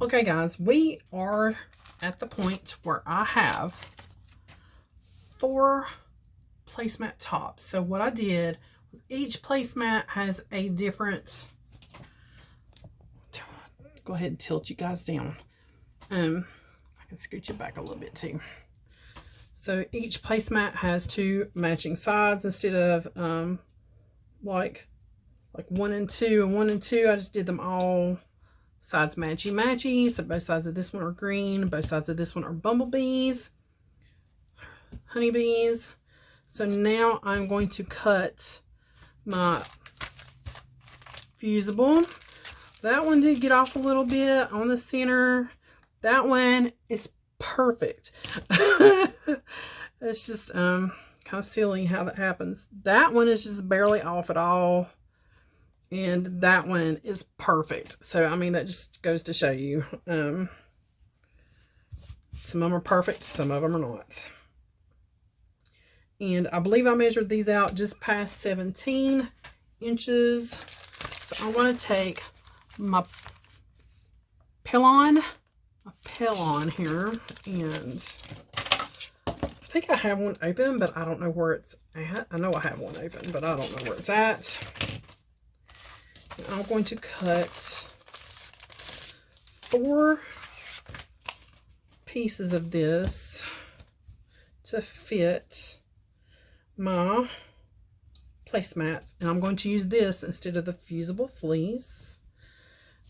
Okay guys, we are at the point where I have 4 placemat tops. So what I did was each placemat has a different, go ahead and tilt you guys down. I can scoot you back a little bit too. So each placemat has 2 matching sides instead of like 1 and 2 and 1 and 2. I just did them all sides matchy. So both sides of this one are green, both sides of this one are bumblebees, honeybees. So now I'm going to cut my fusible. That one did get off a little bit on the center. That one is perfect. It's just kind of silly how that happens. That one is just barely off at all. And that one is perfect. So, I mean, that just goes to show you. Some of them are perfect, some of them are not. And I believe I measured these out just past 17 inches. So I'm going to take my pilon here, and I think I have one open, but I don't know where it's at. I know I have one open, but I don't know where it's at. And I'm going to cut 4 pieces of this to fit my placemats, and I'm going to use this instead of the fusible fleece.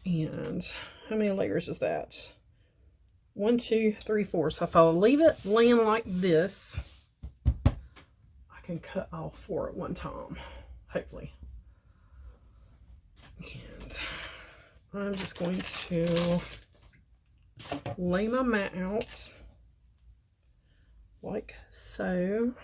And how many layers is that? 1, 2, 3, 4. So if I leave it laying like this, I can cut all 4 at one time, hopefully. And I'm just going to lay my mat out like so.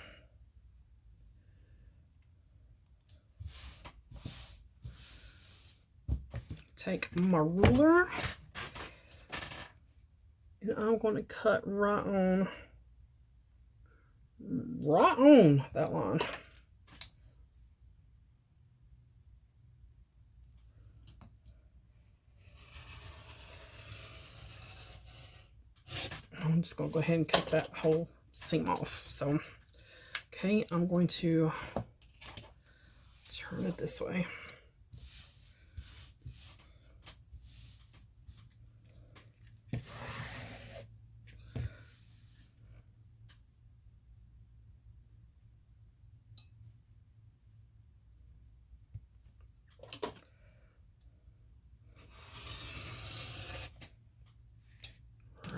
Take my ruler, and I'm going to cut right on that line. I'm just going to go ahead and cut that whole seam off. So, okay, I'm going to turn it this way.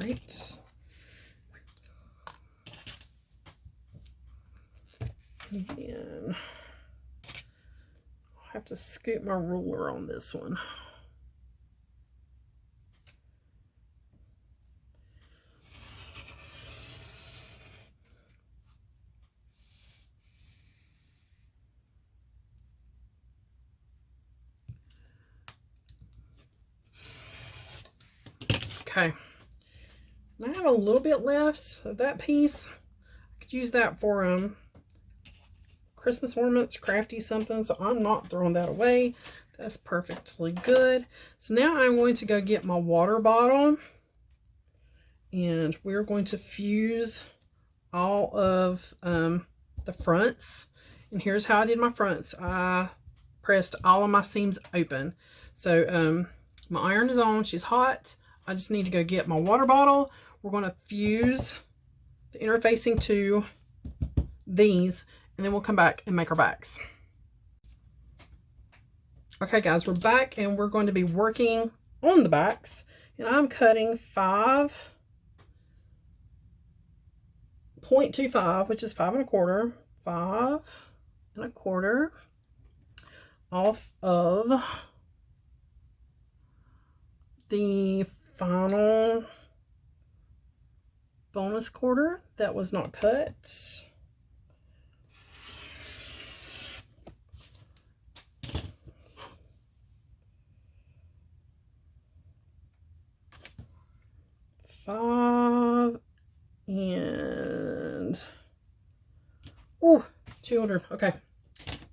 Right. And I'll have to scoot my ruler on this one. Okay. I have a little bit left of that piece. I could use that for Christmas ornaments, crafty something, so I'm not throwing that away. That's perfectly good. So now I'm going to go get my water bottle, and we're going to fuse all of the fronts. And here's how I did my fronts. I pressed all of my seams open. So my iron is on, she's hot. I just need to go get my water bottle. We're going to fuse the interfacing to these, and then we'll come back and make our backs. Okay guys, we're back, and we're going to be working on the backs. And I'm cutting 5.25, which is 5 1/4, 5 1/4 off of the final bonus quarter that was not cut. Five and oh, children. Okay,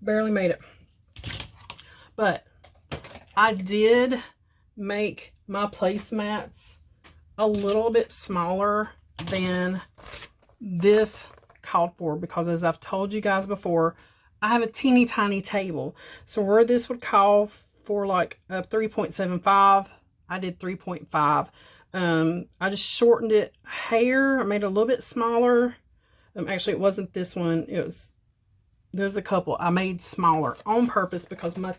barely made it, but I did make my placemats a little bit smaller than this called for, because as I've told you guys before, I have a teeny tiny table. So where this would call for like a 3.75, I did 3.5. I just shortened it hair. I made it a little bit smaller. Actually, it wasn't this one. There's a couple I made smaller on purpose because I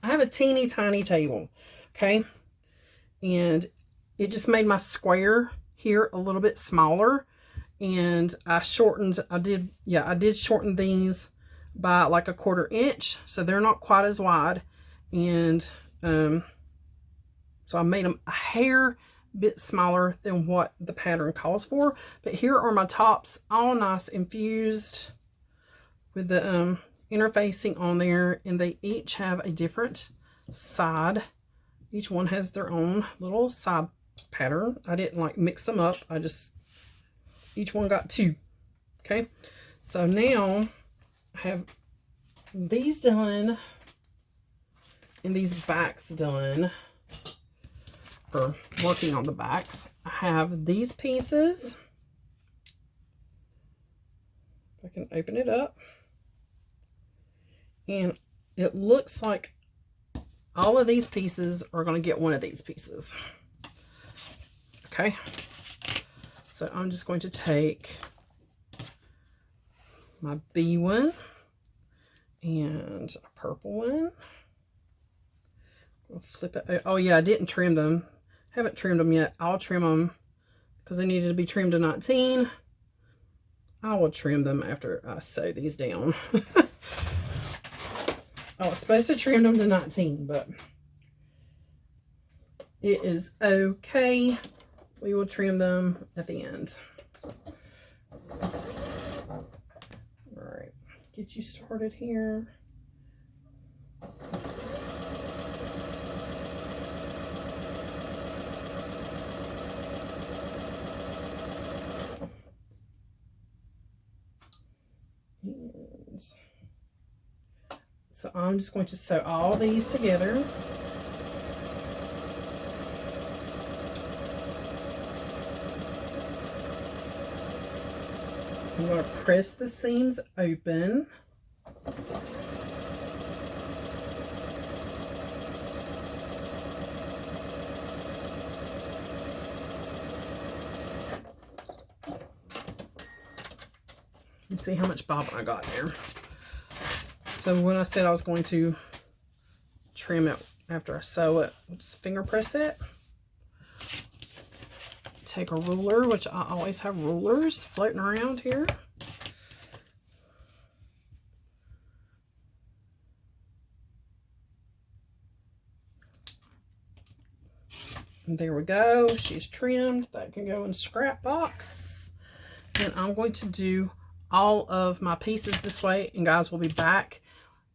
have a teeny tiny table. Okay. And it just made my square here a little bit smaller. And I did shorten these by like a 1/4 inch. So they're not quite as wide. And so I made them a hair bit smaller than what the pattern calls for. But here are my tops, all nice infused with the interfacing on there, and they each have a different side. Each one has their own little side pattern. I didn't like mix them up. Each one got 2. Okay, so now I have these done and these backs done, or working on the backs. I have these pieces. If I can open it up. And it looks like all of these pieces are going to get one of these pieces. Okay. So I'm just going to take my B one and a purple one. I'll flip it. Oh yeah, I didn't trim them. Haven't trimmed them yet. I'll trim them because they needed to be trimmed to 19. I will trim them after I sew these down. I was supposed to trim them to 19, but it is okay. We will trim them at the end. All right, get you started here. And so I'm just going to sew all these together. I'm going to press the seams open. You see how much bobbin I got there. So when I said I was going to trim it after I sew it, I'll just finger press it. Take a ruler, which I always have rulers floating around here. And there we go. She's trimmed. That can go in scrap box. And I'm going to do all of my pieces this way. And guys, we'll be back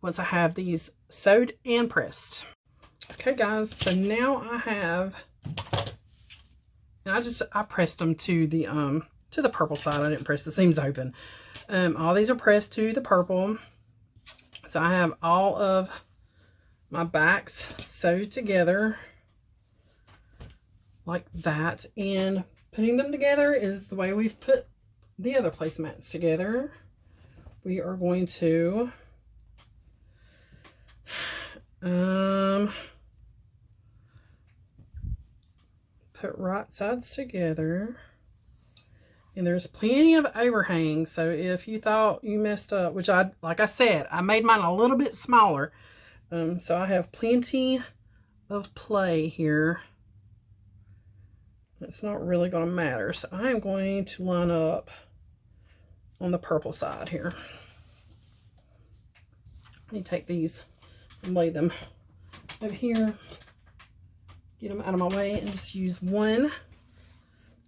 once I have these sewed and pressed. Okay guys, so now I have, and I pressed them to the purple side. I didn't press the seams open. All these are pressed to the purple. So I have all of my backs sewed together like that. And putting them together is the way we've put the other placemats together. We are going to put right sides together, and there's plenty of overhang. So if you thought you messed up, which like I said, I made mine a little bit smaller, so I have plenty of play here. It's not really going to matter. So I am going to line up on the purple side here. Let me take these and lay them over here. Get them out of my way and just use one.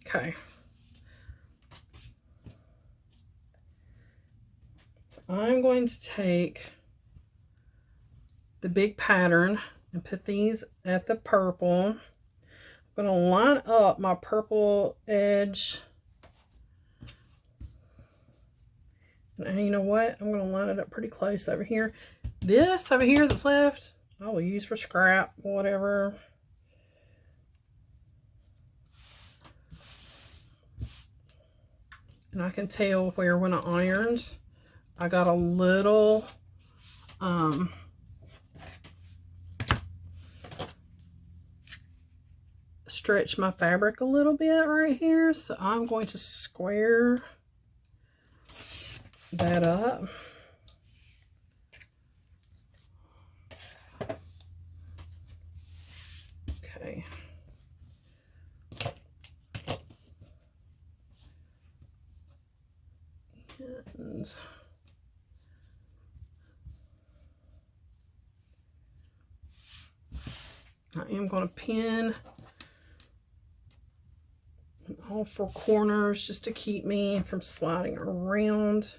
Okay. So I'm going to take the big pattern and put these at the purple. I'm going to line up my purple edge. And you know what? I'm going to line it up pretty close over here. This over here that's left, I will use for scrap, whatever. And I can tell where when I ironed, I got a little stretch my fabric a little bit right here. So I'm going to square that up. Okay. And I am going to pin in all four corners just to keep me from sliding around.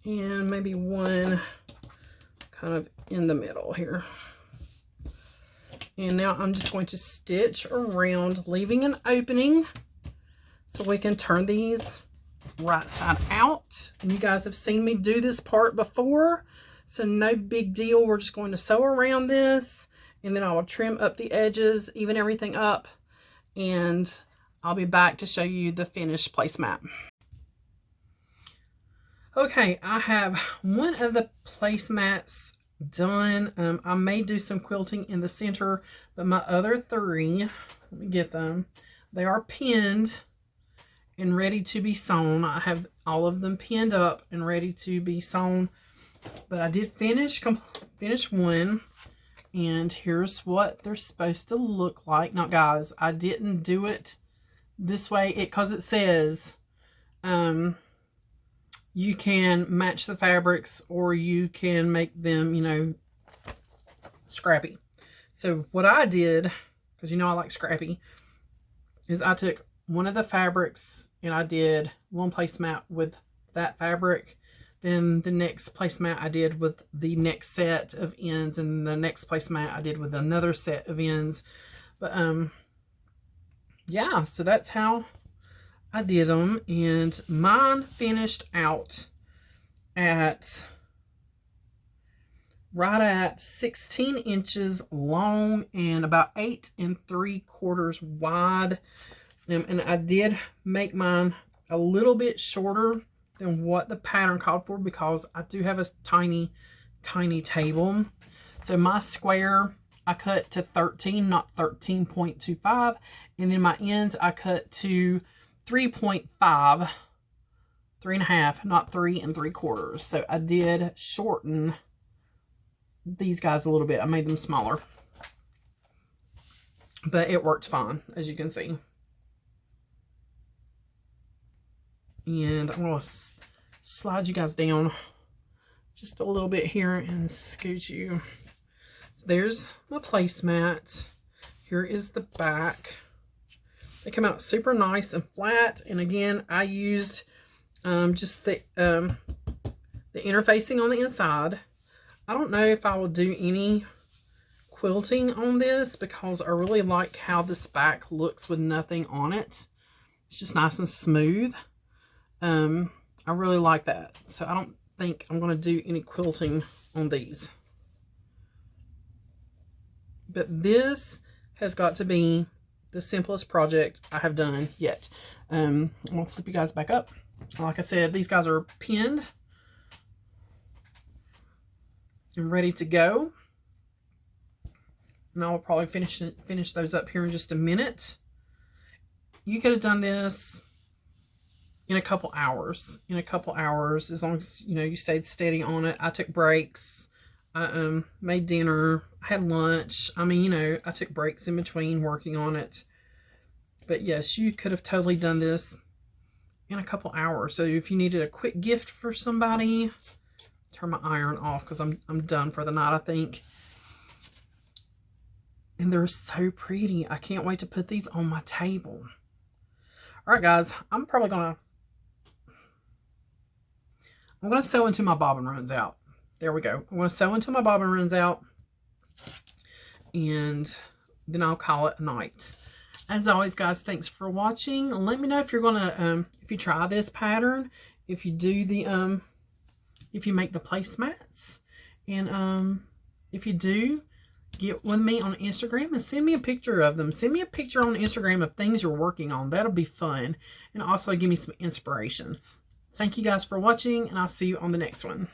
And maybe one kind of in the middle here. And now I'm just going to stitch around, leaving an opening so we can turn these right side out. And you guys have seen me do this part before, so no big deal. We're just going to sew around this, and then I will trim up the edges, even everything up, and I'll be back to show you the finished placemat. Okay, I have one of the placemats done. I may do some quilting in the center, but my other three, let me get them, they are pinned and ready to be sewn. I have all of them pinned up and ready to be sewn, but I did finish one, and here's what they're supposed to look like. Now guys, I didn't do it this way because it says you can match the fabrics or you can make them, you know, scrappy. So what I did, because you know I like scrappy, is I took one of the fabrics and I did one placemat with that fabric. Then the next placemat I did with the next set of ends, and the next placemat I did with another set of ends. But yeah, so that's how I did them, and mine finished out at right at 16 inches long and about 8 3/4 wide. And I did make mine a little bit shorter than what the pattern called for because I do have a tiny table. So my square I cut to 13, not 13.25, and then my ends I cut to 3.5, 3.5, not 3 3/4. So I did shorten these guys a little bit. I made them smaller, but it worked fine, as you can see. And I'm going to slide you guys down just a little bit here and scoot you. So there's my placemat. Here is the back. They come out super nice and flat. And again, I used just the interfacing on the inside. I don't know if I will do any quilting on this because I really like how this back looks with nothing on it. It's just nice and smooth. I really like that. So I don't think I'm going to do any quilting on these. But this has got to be the simplest project I have done yet. I'm going to flip you guys back up. Like I said, these guys are pinned and ready to go. And I'll probably finish those up here in just a minute. You could have done this in a couple hours. As long as, you know, you stayed steady on it. I took breaks. I made dinner. I had lunch. I mean, you know, I took breaks in between working on it. But yes, you could have totally done this in a couple hours. So if you needed a quick gift for somebody, turn my iron off because I'm done for the night, I think. And they're so pretty. I can't wait to put these on my table. All right, guys, I'm gonna sew until my bobbin runs out. There we go. I'm gonna sew until my bobbin runs out, and then I'll call it a night. As always, guys, thanks for watching. Let me know if you're gonna if you try this pattern, if you do the if you make the placemats, and if you do, get with me on Instagram and send me a picture of them. Send me a picture on Instagram of things you're working on. That'll be fun, and also give me some inspiration. Thank you guys for watching, and I'll see you on the next one.